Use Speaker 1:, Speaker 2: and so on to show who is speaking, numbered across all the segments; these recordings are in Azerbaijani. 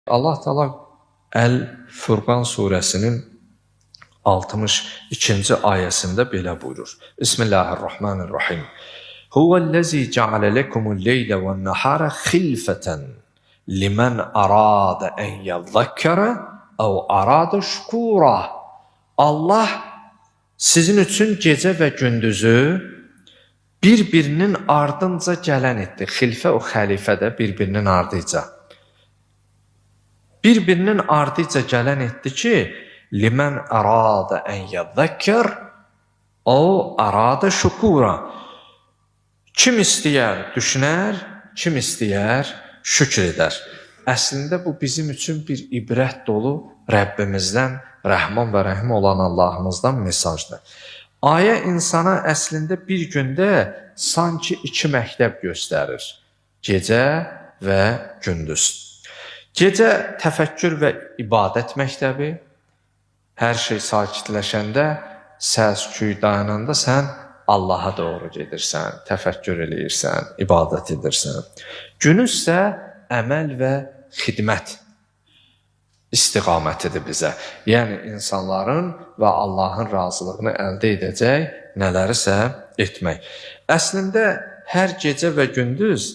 Speaker 1: Allah Teala Əl-Furqan surəsinin 62-ci ayəsində belə buyurur. Bismillahirrahmanirrahim. Huvellezî ceale lekumul-leylə ven-nahara xilfeten limen arada en yezzekkere ev arada şükura. Allah sizin üçün gecə və gündüzü bir-birinin ardınca gələn etdi. Xilfə o xəlifədə bir-birinin ardıca. Bir-birinin ardıca gələn etdi ki, limən arada en yezzekker o arada şükura. Kim istəyər düşünər, kim istəyər şükür edər. Əslində bu bizim üçün bir ibrət dolu Rəbbimizdən, Rəhman və Rəhim olan Allahımızdan mesajdır. Ayə insana əslində bir gündə sanki iki məktəb göstərir. Gecə və gündüz. Gecə təfəkkür və ibadət məktəbi. Hər şey sakitləşəndə, səs-küy dayananda sən Allaha doğru gedirsən, təfəkkür eləyirsən, ibadət edirsən. Günüz isə əməl və xidmət istiqamətidir bizə. Yəni insanların və Allahın razılığını əldə edəcək nələrisə etmək. Əslində hər gecə və gündüz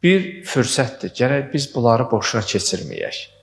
Speaker 1: bir fürsətdir. Gərək biz bunları boşuna keçirməyək.